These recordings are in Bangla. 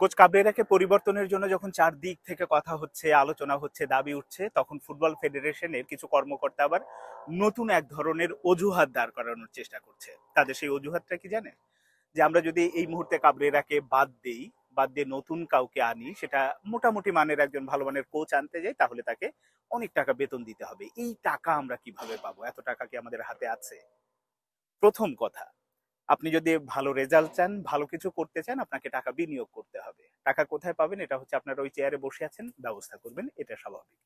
কোচ কাবরেরাকে পরিবর্তনের জন্য যখন চারদিক থেকে কথা হচ্ছে, আলোচনা হচ্ছে, দাবি উঠছে, তখন ফুটবল ফেডারেশনের কিছু কর্মকর্তা আবার নতুন এক ধরনের অজুহাত দাঁড় করানোর চেষ্টা করছে। তাদের সেই অজুহাতটা কি জানেন? যে আমরা যদি এই মুহূর্তে কাবরেরাকে বাদ দেই, বাদ দিয়ে নতুন কাউকে আনি, সেটা মোটামুটি মানের একজন ভালো মানের কোচ আনতে যাই, তাহলে তাকে অনেক টাকা বেতন দিতে হবে। এই টাকা আমরা কিভাবে পাবো? এত টাকা কি আমাদের হাতে আছে? প্রথম কথা, আপনি যদি ভালো রেজাল্ট চান, ভালো কিছু করতে চান, আপনাকে টাকা বিনিয়োগ করতে হবে। টাকা কোথায় পাবেন? এটা হচ্ছে আপনারা ওই চেয়ারে বসে আছেন, ব্যবস্থা করবেন, এটা স্বাভাবিক।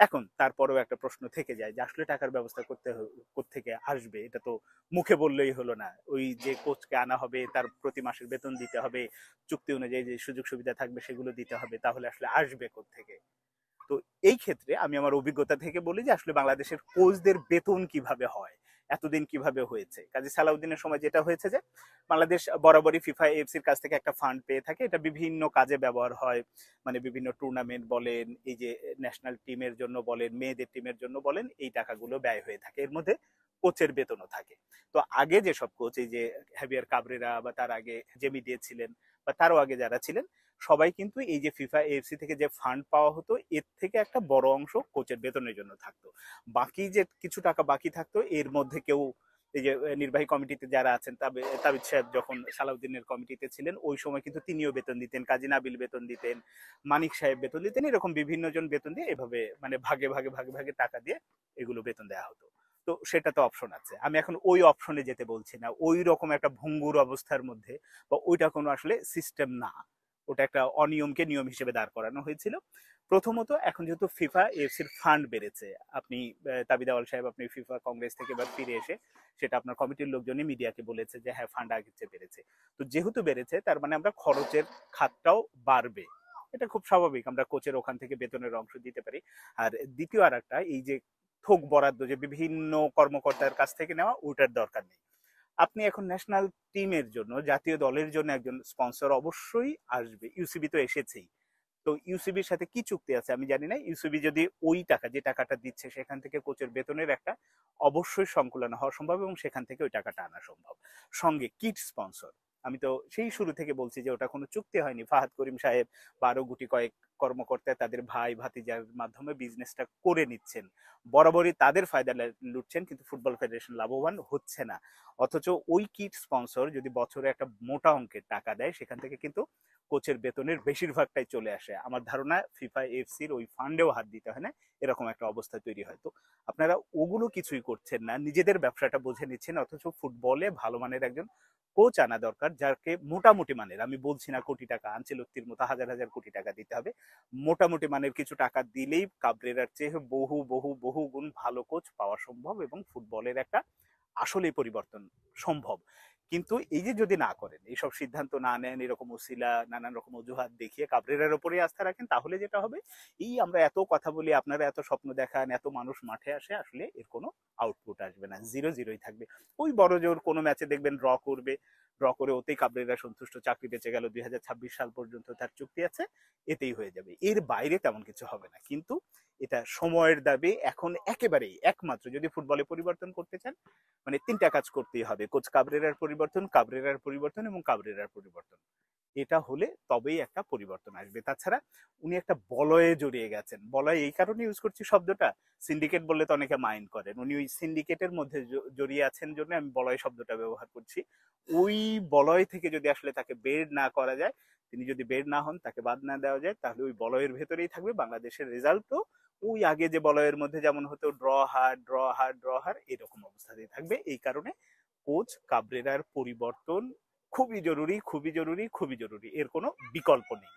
এখন তারপরেও একটা প্রশ্ন থেকে যায় যে আসলে টাকার ব্যবস্থা কোত্থেকে আসবে? এটা তো মুখে বললেই হলো না। ওই যে কোচকে আনা হবে, তার প্রতি মাসের বেতন দিতে হবে, চুক্তি অনুযায়ী যে সুযোগ সুবিধা থাকবে সেগুলো দিতে হবে, তাহলে আসলে আসবে কোত্থেকে? তো এই ক্ষেত্রে আমি আমার অভিজ্ঞতা থেকে বলি যে আসলে বাংলাদেশের কোচদের বেতন কিভাবে হয়, এতদিন কিভাবে হয়েছে। কাজী সালাউদ্দিনের সময় যেটা হয়েছে যে বাংলাদেশ বরাবরই ফিফা এফসির কাছ থেকে একটা ফান্ড পেয়ে থাকে, এটা বিভিন্ন কাজে ব্যবহার হয়। মানে বিভিন্ন টুর্নামেন্ট বলেন, এই যে ন্যাশনাল টিমের জন্য বলেন, মেয়েদের টিমের জন্য বলেন, এই টাকাগুলো ব্যয় হয়ে থাকে। এর মধ্যে কোচের বেতনও থাকে। তো আগে যেসব কোচ, এই যে হ্যাভিয়ার কাবরেরা বা তার আগে জেমি ছিলেন বা তারও আগে যারা ছিলেন, সবাই কিন্তু এই যে ফিফা এএফসি থেকে যে ফান্ড পাওয়া হতো, এর থেকে একটা বড় অংশ কোচের বেতনের জন্য থাকতো। বাকি যে কিছু টাকা বাকি থাকতো, এর মধ্যে কেউ, এই যে নির্বাহী কমিটিতে যারা আছেন, তাবিদ সাহেব যখন সালাউদ্দিনের কমিটিতে ছিলেন, ওই সময় কিন্তু তিনিও বেতন দিতেন, কাজী নাবিল বেতন দিতেন, মানিক সাহেব বেতন দিতেন, এরকম বিভিন্ন জন বেতন দিয়ে এভাবে মানে ভাগে ভাগে ভাগে ভাগে টাকা দিয়ে এগুলো বেতন দেওয়া হতো। তো সেটা তো অপশন আছে। আমি এখন ওই অপশনে যেতে বলছি না, ওই রকম একটা ভঙ্গুর অবস্থার মধ্যে, বা ওইটা কোনো আসলে সিস্টেম না, ওটা একটা অনিয়মকে নিয়ম হিসেবে দাঁড় করানো হয়েছিল। প্রথমত, এখন যেহেতু ফিফা এফসির ফান্ড বেড়েছে, আপনি তাবিদ আওয়াল সাহেব, আপনি ফিফা কংগ্রেস থেকে এবার ফিরে এসে সেটা আপনার কমিটির লোকজনই মিডিয়াকে বলেছে যে হ্যাঁ, ফান্ড আগের চেয়ে বেড়েছে। তো যেহেতু বেড়েছে, তার মানে আমরা খরচের খাতটাও বাড়বে। এটা খুব স্বাভাবিক, আমরা কোচের ওখান থেকে বেতনের অংশ দিতে পারি। আর দ্বিতীয় আর একটা, এই যে থোক বরাদ্দ যে বিভিন্ন কর্মকর্তার কাছ থেকে নেওয়া, ওটার দরকার নেই। আপনি এখন ন্যাশনাল টিমের জন্য, জাতীয় দলের জন্য একজন স্পন্সর অবশ্যই আসবে। ইউসিবি তো এসেছেই। তো ইউসিবির সাথে কি চুক্তি আছে আমি জানি না। ইউসিবি যদি ওই টাকা, যে টাকাটা দিচ্ছে, সেখান থেকে কোচের বেতনের একটা অবশ্যই সংকুলন হওয়া সম্ভব, এবং সেখান থেকে ওই টাকাটা আনা সম্ভব। সঙ্গে কিট স্পন্সর, আমি তো সেই শুরু থেকে বলছি যে ওটা কোনো চুক্তি হয়নি। ফাহাদ করিম সাহেব বা আরো গুটি কয়েক কর্মকর্তা তাদের ভাই ভাতিজার মাধ্যমে বিজনেসটা করে নিচ্ছেন, বরাবরই তাদের ফায়দা লুটছেন, কিন্তু ফুটবল ফেডারেশন লাভবান হচ্ছে না। অথচ ওই কিট স্পন্সর যদি বছরে একটা মোটা অঙ্কের টাকা দেয়, সেখান থেকে কিন্তু কোচের বেতনের বেশিরভাগটাই চলে আসে। আমার ধারণা ফিফা এফসির ওই ফান্ডেও হাত দিতে হয় না, এরকম একটা অবস্থা তৈরি হয়। তো আপনারা ওগুলো কিছুই করছেন না, নিজেদের ব্যবসাটা বুঝে নিচ্ছেন। অথচ ফুটবলে ভালো মানের একজন কোচ আনা দরকার, যাকে মোটামুটি মানের, আমি বলছি না কোটি টাকা, আনচেলত্তির মতো হাজার হাজার কোটি টাকা দিতে হবে, মোটামুটি মানের কিছু টাকা দিলেই কাবরেরার চেয়ে বহু বহু বহু গুণ ভালো কোচ পাওয়া সম্ভব, এবং ফুটবলের একটা আসলেই পরিবর্তন সম্ভব। কিন্তু এই যে যদি না করেন, এইসব সিদ্ধান্ত না নেন, এরকম ওসিলা নানান রকম অজুহাত দেখিয়ে কাবরেরার উপরেই আস্থা রাখেন, তাহলে যেটা হবে, এই আমরা এত কথা বলি, আপনারা এত স্বপ্ন দেখান, এত মানুষ মাঠে আসে, আসলে এর কোনো আউটপুট আসবে না, জিরো জিরোই থাকবে। ওই বড় জোর কোনো ম্যাচে দেখবেন ড্র করবে, ড্র করে ওতেই কাবরেরা সন্তুষ্ট, চাকরি বেঁচে গেল, 2026 সাল পর্যন্ত তার চুক্তি আছে, এতেই হয়ে যাবে। এর বাইরে তেমন কিছু হবে না। কিন্তু এটা সময়ের দাবি। এখন একেবারেই একমাত্র যদি ফুটবলে পরিবর্তন করতে চান, মানে তিনটা কাজ করতেই হবে: কোচ কাবরেরার পরিবর্তন, কাবরেরার পরিবর্তন এবং কাবরেরার পরিবর্তন। এটা হলে তবেই একটা পরিবর্তন আসবে। তাছাড়া উনি একটা বলয়ে জড়িয়ে গেছেন। বলয় এই কারণে ইউজ করছি শব্দটা, সিন্ডিকেট বললে তো অনেকে মাইন্ড করেন, উনি ওই সিন্ডিকেটের মধ্যে জড়িয়ে আছেন জন্য আমি বলয় শব্দটা ব্যবহার করছি। ওই বলয় থেকে যদি আসলে তাকে বের না করা যায়, তিনি যদি বের না হন, তাকে বাদ না দেওয়া যায়, তাহলে ওই বলয়ের ভেতরেই থাকবে। বাংলাদেশের রেজাল্টও ওই আগে যে বলয়ের মধ্যে যেমন হতো, ড্র হার ড্র হার ড্র হার, এরকম অবস্থাতেই থাকবে। এই কারণে কোচ কাবরেরার পরিবর্তন খুবই জরুরি, খুবই জরুরি, খুবই জরুরি। এর কোনো বিকল্প নেই।